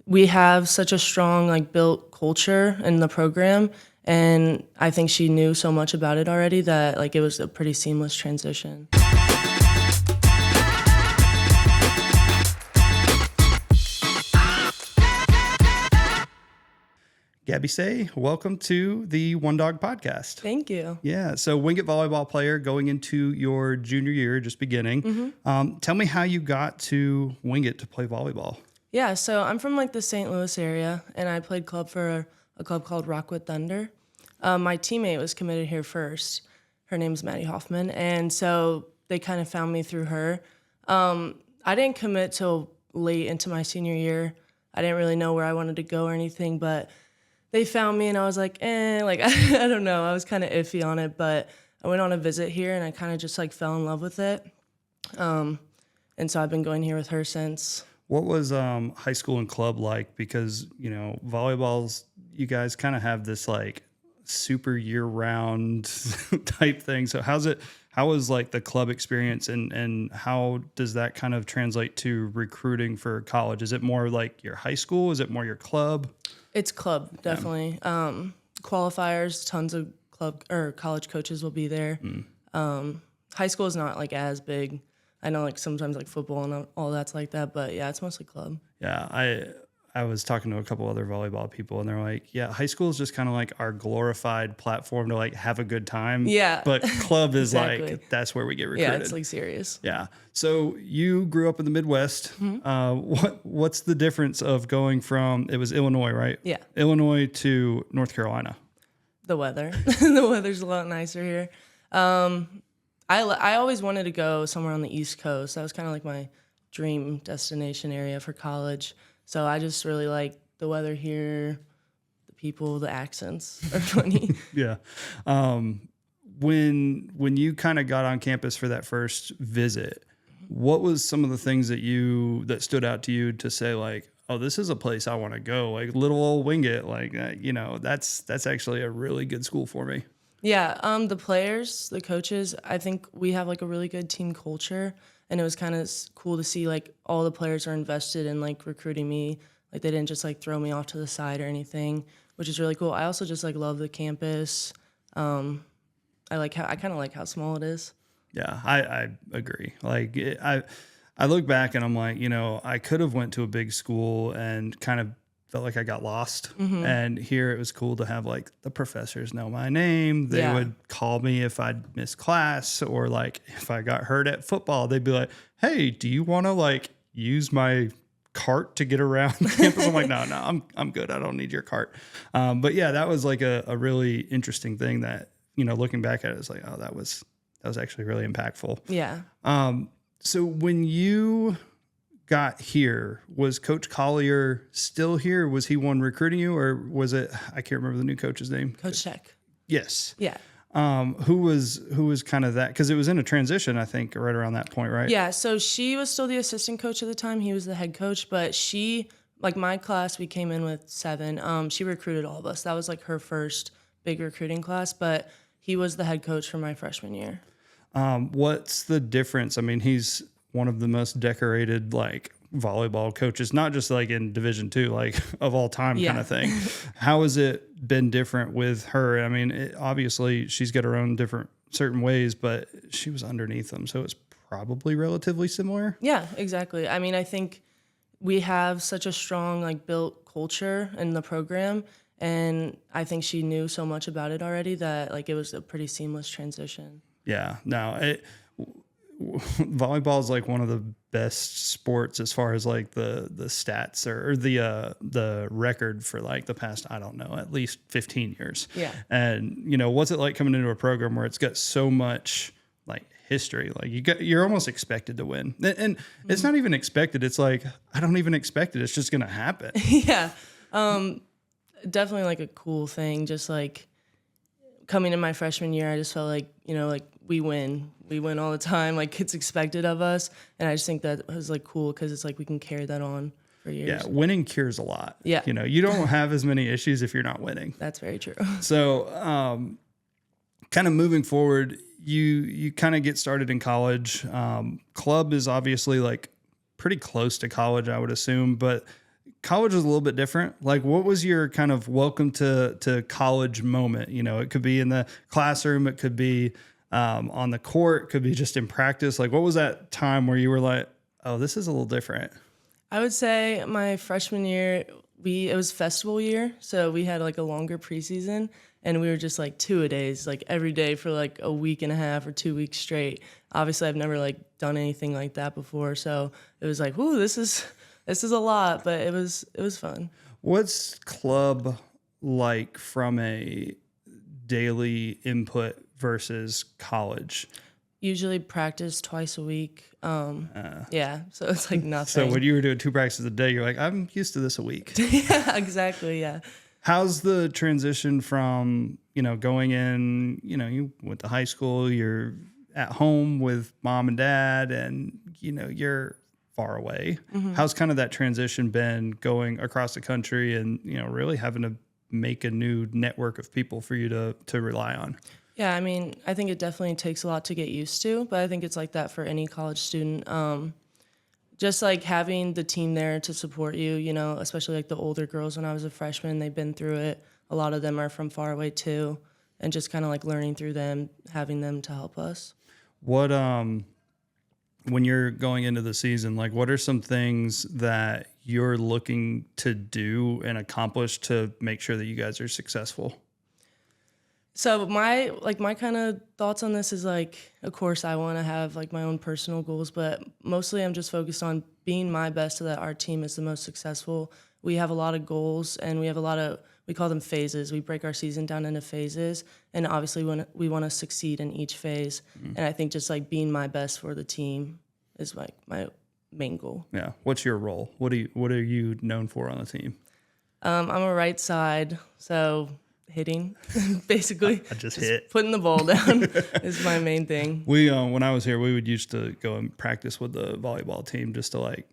we have such a strong like built culture in the program, and I think she knew so much about it already that like it was a pretty seamless transition. Gabby Saye, welcome to the OneDog podcast. Thank you. Yeah, so Wingate volleyball player going into your junior year, just beginning. Tell me how you got to Wingate to play volleyball. Yeah, so I'm from like the St. Louis area, and I played club for a club called Rockwood Thunder. My teammate was committed here first. Her name's Maddie Hoffman, and so they kind of found me through her. I didn't commit till late into my senior year. I didn't really know where I wanted to go or anything, but they found me, and I was like, I don't know. I was kind of iffy on it, but I went on a visit here, and I kind of just like fell in love with it. And so I've been going here with her since. What was high school and club like? Because, you know, volleyballs, you guys kind of have this like super year-round type thing. So how was like the club experience, and how does that kind of translate to recruiting for college? Is it more like your high school? Is it more your club? It's club, definitely. Yeah. Qualifiers, tons of club or college coaches will be there. High school is not like as big. I know like sometimes like football and all that's like that, but yeah, it's mostly club. Yeah, I was talking to a couple other volleyball people, and they're like, yeah, high school is just kind of like our glorified platform to like have a good time. Yeah. But club is Exactly. like, that's where we get recruited. Yeah, it's like serious. Yeah. So you grew up in the Midwest. What's the difference of going from, it was Illinois, right? Yeah. Illinois to North Carolina? The weather. The weather's a lot nicer here. I always wanted to go somewhere on the East Coast. That was kind of like my dream destination area for college. So I just really like the weather here, the people, the accents are funny. Yeah. When you kind of got on campus for that first visit, what was some of the things that stood out to you to say like, oh, this is a place I want to go, like little old Wingate, like you know, that's actually a really good school for me. Yeah, the players, the coaches, I think we have like a really good team culture, and it was kind of cool to see like all the players are invested in like recruiting me. Like they didn't just like throw me off to the side or anything, which is really cool. I also just like love the campus. I kind of like how small it is. Yeah, I agree. Like I look back and I'm like, you know, I could have went to a big school and kind of felt like I got lost. And here it was cool to have like the professors know my name. They would call me if I'd missed class, or like if I got hurt at football, they'd be like, hey, do you want to like use my cart to get around campus? I'm like, no, I'm good. I don't need your cart. But yeah, that was like a really interesting thing that, you know, looking back at it, it's like, oh, that was actually really impactful. Yeah. So when you got here, was Coach Collier still here? Was he one recruiting you, or was it, I can't remember the new coach's name. Coach Tech. Yes. Yeah. Who was kind of that? Because it was in a transition, I think, right around that point, right? Yeah, so she was still the assistant coach at the time. He was the head coach, but she, like my class, we came in with 7. She recruited all of us. That was like her first big recruiting class, but he was the head coach for my freshman year. What's the difference? I mean, he's one of the most decorated like volleyball coaches, not just like in Division II, like of all time kind of thing. How has it been different with her? I mean, obviously she's got her own different certain ways, but she was underneath them, so it's probably relatively similar. Yeah, exactly. I mean, I think we have such a strong like built culture in the program, and I think she knew so much about it already that like it was a pretty seamless transition. Yeah, no, volleyball is like one of the best sports as far as like the stats or the record for like the past, I don't know, at least 15 years. Yeah. And you know, what's it like coming into a program where it's got so much like history? Like you're almost expected to win, and it's not even expected. It's like, I don't even expect it. It's just gonna happen. Yeah. Definitely like a cool thing. Just like coming in my freshman year, I just felt like, you know, like we win all the time. Like it's expected of us. And I just think that was like cool because it's like we can carry that on for years. Yeah, winning cures a lot. Yeah. You know, you don't have as many issues if you're not winning. That's very true. So kind of moving forward, you kind of get started in college. Club is obviously like pretty close to college, I would assume, but college was a little bit different. Like, what was your kind of welcome to college moment? You know, it could be in the classroom, it could be on the court, could be just in practice. Like, what was that time where you were like, oh, this is a little different? I would say my freshman year, it was festival year, so we had like a longer preseason, and we were just like two-a-days, like every day for like a week and a half or 2 weeks straight. Obviously, I've never like done anything like that before, so it was like, ooh, this is a lot, but it was fun. What's club like from a daily input versus college? Usually practice twice a week. Yeah, so it's like nothing. So when you were doing 2 practices a day, you're like, I'm used to this a week. Yeah, exactly, yeah. How's the transition from, going in, you went to high school, you're at home with mom and dad, and, you're far away. Mm-hmm. How's kind of that transition been going across the country and, really having to make a new network of people for you to rely on? Yeah, I mean, I think it definitely takes a lot to get used to, but I think it's like that for any college student. Just like having the team there to support you, especially like the older girls when I was a freshman, they've been through it. A lot of them are from far away too, and just kind of like learning through them, having them to help us. What, when you're going into the season, like what are some things that you're looking to do and accomplish to make sure that you guys are successful? So my kind of thoughts on this is like, of course, I want to have like my own personal goals, but mostly I'm just focused on being my best so that our team is the most successful. We have a lot of goals, and we have we call them phases. We break our season down into phases, and obviously we want to succeed in each phase. Mm-hmm. And I think just like being my best for the team is like my main goal. Yeah. What's your role? What are you known for on the team? I'm a right side, so hitting, basically. I just hit. Putting the ball down is my main thing. We when I was here, we would used to go and practice with the volleyball team just to like,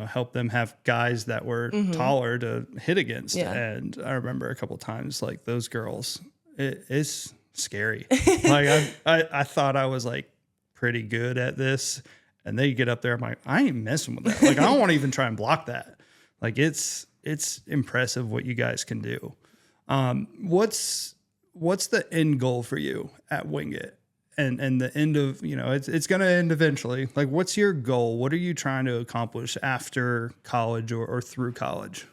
help them have guys that were taller to hit against. Yeah. And I remember a couple of times like those girls, it's scary. Like I thought I was like pretty good at this, and they get up there, I'm like, I ain't messing with that. Like I don't want to even try and block that. Like it's impressive what you guys can do. What's the end goal for you at Wingate and the end of, it's going to end eventually. Like, what's your goal? What are you trying to accomplish after college or through college?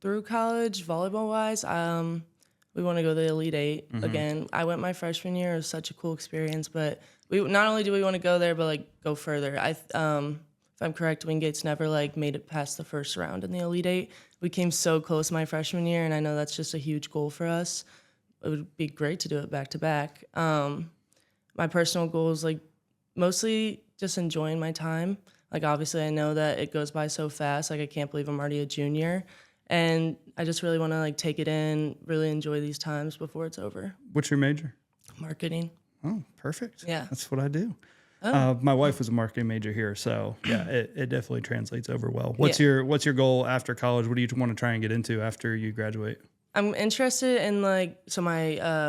Through college, volleyball wise, we want to go to the Elite Eight again. I went my freshman year. It was such a cool experience, but we not only do we want to go there, but like go further. If I'm correct, Wingate's never like made it past the first round in the Elite Eight. We came so close my freshman year, and I know that's just a huge goal for us. It would be great to do it back to back. My personal goal is like mostly just enjoying my time. Like obviously I know that it goes by so fast. Like I can't believe I'm already a junior, and I just really want to like take it in, really enjoy these times before it's over. What's your major? Marketing. Oh, perfect. Yeah. That's what I do. Oh. My wife was a marketing major here, so yeah, it definitely translates over well. What's your goal after college? What do you want to try and get into after you graduate? I'm interested in my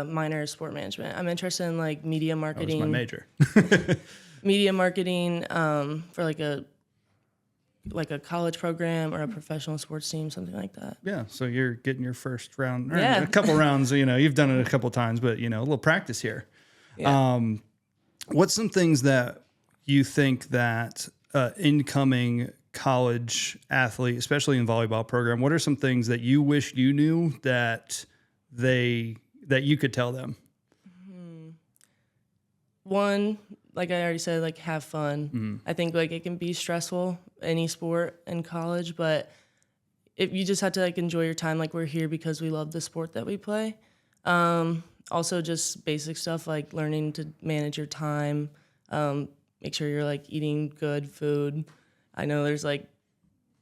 minor is sport management. I'm interested in like media marketing. That was my major. Media marketing for like a college program or a professional sports team, something like that. Yeah, so you're getting your first round, a couple rounds. You've done it a couple times, but a little practice here. Yeah. What's some things that you think that incoming college athlete, especially in volleyball program, what are some things that you wish you knew that you could tell them? One, like I already said, like have fun. Mm-hmm. I think like it can be stressful, any sport in college, but if you just have to like enjoy your time. Like we're here because we love the sport that we play. Also just basic stuff like learning to manage your time, make sure you're like eating good food. I know there's like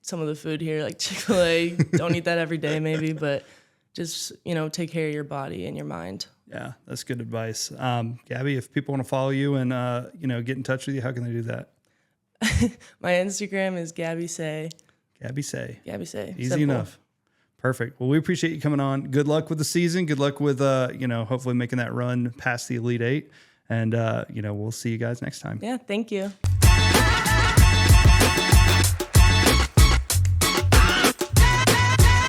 some of the food here, like Chick-fil-A, don't eat that every day maybe, but just, take care of your body and your mind. Yeah, that's good advice. Gabby, if people want to follow you and, get in touch with you, how can they do that? My Instagram is Gabby Saye. Gabby Saye. Gabby Saye. Easy Simple. enough. Perfect. Well, we appreciate you coming on. Good luck with the season. Good luck with, hopefully making that run past the Elite Eight. And, we'll see you guys next time. Yeah, thank you.